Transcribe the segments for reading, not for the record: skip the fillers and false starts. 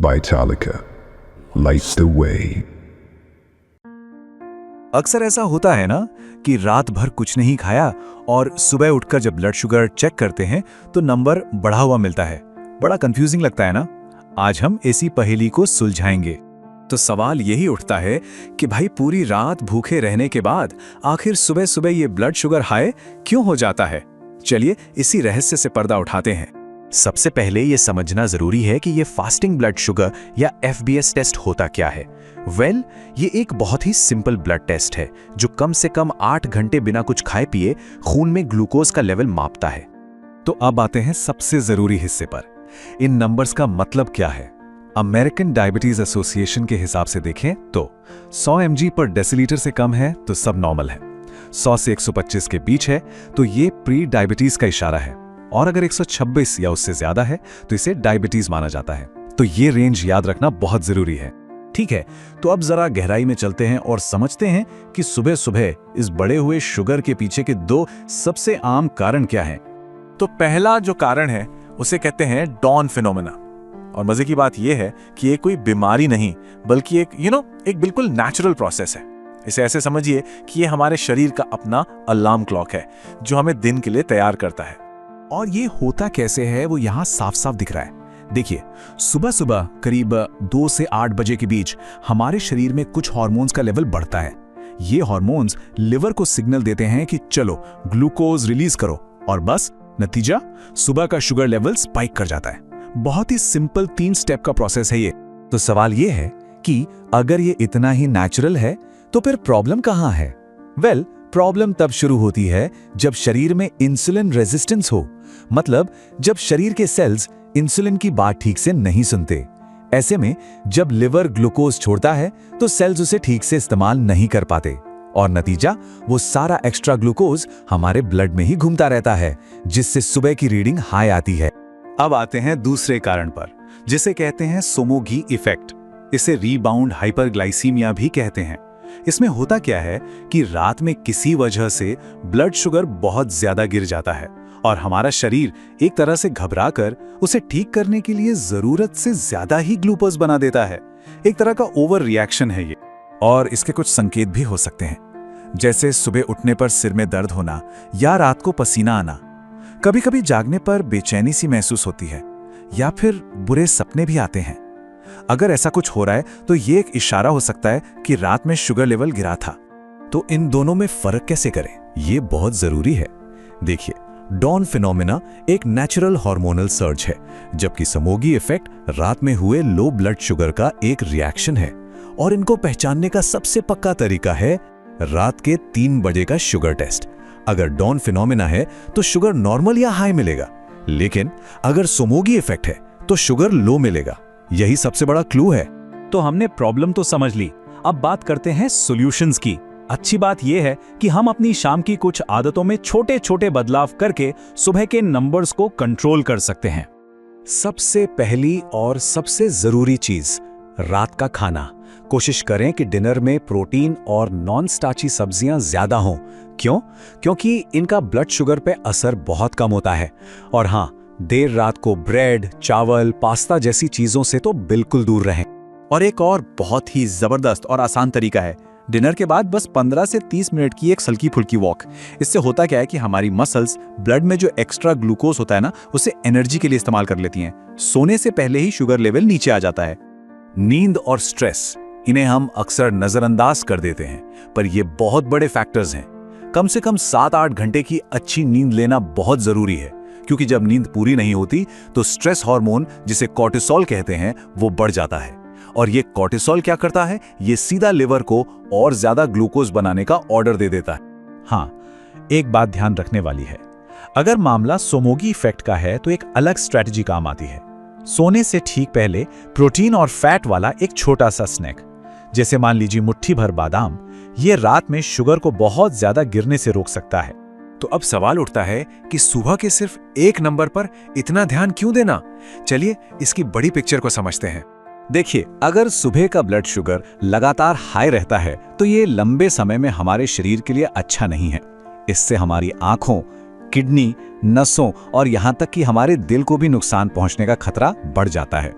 Vitalica. Light the way. अक्सर ऐसा होता है ना कि रात भर कुछ नहीं खाया और सुबह उठकर जब ब्लड शुगर चेक करते हैं तो नंबर बढ़ा हुआ मिलता है। बड़ा कंफ्यूजिंग लगता है ना। आज हम इसी पहेली को सुलझाएंगे। तो सवाल यही उठता है कि भाई पूरी रात भूखे रहने के बाद आखिर सुबह सुबह ये ब्लड शुगर हाई क्यों हो जाता है। चलिए इसी रहस्य से पर्दा उठाते हैं। सबसे पहले ये समझना जरूरी है कि ये फास्टिंग ब्लड शुगर या FBS टेस्ट होता क्या है। ये एक बहुत ही सिंपल ब्लड टेस्ट है जो कम से कम 8 घंटे बिना कुछ खाए पिए खून में ग्लूकोज का लेवल मापता है। तो अब आते हैं सबसे जरूरी हिस्से पर। इन नंबर्स का मतलब क्या है। अमेरिकन डायबिटीज एसोसिएशन के हिसाब से देखें तो 100 mg पर डेसीलीटर से कम है तो सब नॉर्मल है, 100 से 125 के बीच है तो ये प्री डायबिटीज का इशारा है, और अगर 126 या उससे ज्यादा है तो इसे डायबिटीज माना जाता है। तो ये रेंज याद रखना बहुत जरूरी है। ठीक है, तो अब जरा गहराई में चलते हैं और समझते हैं कि सुबह सुबह इस बढ़े हुए शुगर के पीछे के 2 सबसे आम कारण क्या हैं। तो पहला जो कारण है उसे कहते हैं डॉन फिनोमेना। और मजे की बात यह है कि ये कोई बीमारी नहीं बल्कि एक बिल्कुल नेचुरल प्रोसेस है। इसे ऐसे समझिए कि ये हमारे शरीर का अपना अलार्म क्लॉक है जो हमें दिन के लिए तैयार करता है। और ये होता कैसे है वो यहाँ साफ साफ दिख रहा है। देखिए, सुबह सुबह करीब 2 से 8 बजे के बीच हमारे शरीर में कुछ हार्मोन्स का लेवल बढ़ता है। ये हार्मोन्स लिवर को सिग्नल देते हैं कि चलो ग्लूकोज रिलीज करो, और बस नतीजा सुबह का शुगर लेवल स्पाइक कर जाता है। बहुत ही सिंपल 3 स्टेप का प्रोसेस है ये। तो सवाल ये है कि अगर ये इतना ही नेचुरल है तो फिर प्रॉब्लम कहाँ है। प्रॉब्लम तब शुरू होती है जब शरीर में इंसुलिन रेजिस्टेंस हो, मतलब जब शरीर के सेल्स इंसुलिन की बात ठीक से नहीं सुनते। ऐसे में जब लिवर ग्लूकोज छोड़ता है तो सेल्स उसे ठीक से इस्तेमाल नहीं कर पाते, और नतीजा वो सारा एक्स्ट्रा ग्लूकोज हमारे ब्लड में ही घूमता रहता है, जिससे सुबह की रीडिंग हाई आती है। अब आते हैं दूसरे कारण पर, जिसे कहते हैं सोमोगी इफेक्ट। इसे रीबाउंड हाइपरग्लाइसीमिया भी कहते हैं। इसमें होता क्या है कि रात में किसी वजह से ब्लड शुगर बहुत ज्यादा गिर जाता है और हमारा शरीर एक तरह से घबराकर उसे ठीक करने के लिए जरूरत से ज्यादा ही ग्लूकोज बना देता है। एक तरह का ओवर रिएक्शन है ये। और इसके कुछ संकेत भी हो सकते हैं, जैसे सुबह उठने पर सिर में दर्द होना या रात को पसीना आना। कभी कभी जागने पर बेचैनी सी महसूस होती है या फिर बुरे सपने भी आते हैं। अगर ऐसा कुछ हो रहा है तो ये एक इशारा हो सकता है कि रात में शुगर लेवल गिरा था। तो इन दोनों में फर्क कैसे करें, ये बहुत जरूरी है। देखिए, डॉन फिनोमेना एक नेचुरल हार्मोनल सर्ज है, जबकि समोगी इफेक्ट रात में हुए लो ब्लड शुगर का एक रिएक्शन है। और इनको पहचानने का सबसे पक्का तरीका है रात के 3 बजे का शुगर टेस्ट। अगर डॉन फिनोमेना है तो शुगर नॉर्मल या हाई मिलेगा, लेकिन अगर सोमोगी इफेक्ट है तो शुगर लो मिलेगा। यही सबसे बड़ा क्लू है। तो हमने प्रॉब्लम तो समझ ली, अब बात करते हैं सॉल्यूशंस की। अच्छी बात यह है कि हम अपनी शाम की कुछ आदतों में छोटे छोटे बदलाव करके सुबह के नंबर्स को कंट्रोल कर सकते हैं। सबसे पहली और सबसे जरूरी चीज, रात का खाना। कोशिश करें कि डिनर में प्रोटीन और नॉन स्टार्ची सब्जियां ज्यादा हों। क्यों? क्योंकि इनका ब्लड शुगर पे असर बहुत कम होता है। और हाँ, देर रात को ब्रेड, चावल, पास्ता जैसी चीजों से तो बिल्कुल दूर रहें। और एक और बहुत ही जबरदस्त और आसान तरीका है, डिनर के बाद बस 15 से 30 मिनट की एक हल्की फुल्की वॉक। इससे होता क्या है कि हमारी मसल्स ब्लड में जो एक्स्ट्रा ग्लूकोज होता है ना, उसे एनर्जी के लिए इस्तेमाल कर लेती हैं। सोने से पहले ही शुगर लेवल नीचे आ जाता है। नींद और स्ट्रेस, इन्हें हम अक्सर नजरअंदाज कर देते हैं, पर ये बहुत बड़े फैक्टर्स हैं। कम से कम 7-8 घंटे की अच्छी नींद लेना बहुत जरूरी है, क्योंकि जब नींद पूरी नहीं होती तो स्ट्रेस हार्मोन, जिसे कॉर्टिसोल कहते हैं, वो बढ़ जाता है। और ये कॉर्टिसोल क्या करता है, ये सीधा लिवर को और ज्यादा ग्लूकोज बनाने का ऑर्डर दे देता है। हाँ, एक बात ध्यान रखने वाली है, अगर मामला सोमोगी इफेक्ट का है तो एक अलग स्ट्रेटजी काम आती है। सोने से ठीक पहले प्रोटीन और फैट वाला एक छोटा सा स्नैक, जैसे मान लीजिए मुट्ठी भर बादाम, ये रात में शुगर को बहुत ज्यादा गिरने से रोक सकता है। तो अब सवाल उठता है कि सुबह के सिर्फ एक नंबर पर इतना ध्यान क्यों देना। चलिए इसकी बड़ी पिक्चर को समझते हैं। देखिए, अगर सुबह का ब्लड शुगर लगातार हाई रहता है तो ये लंबे समय में हमारे शरीर के लिए अच्छा नहीं है। इससे हमारी आंखों, किडनी, नसों और यहां तक कि हमारे दिल को भी नुकसान पहुंचने का खतरा बढ़ जाता है।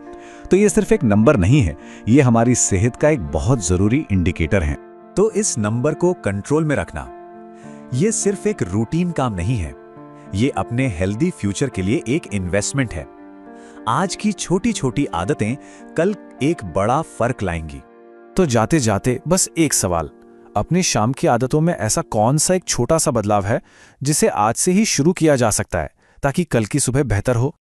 तो ये सिर्फ एक नंबर नहीं है, ये हमारी सेहत का एक बहुत जरूरी इंडिकेटर है। तो इस नंबर को कंट्रोल में रखना, ये सिर्फ एक रूटीन काम नहीं है, ये अपने हेल्दी फ्यूचर के लिए एक इन्वेस्टमेंट है। आज की छोटी छोटी आदतें कल एक बड़ा फर्क लाएंगी। तो जाते जाते बस एक सवाल, अपनी शाम की आदतों में ऐसा कौन सा एक छोटा सा बदलाव है जिसे आज से ही शुरू किया जा सकता है ताकि कल की सुबह बेहतर हो?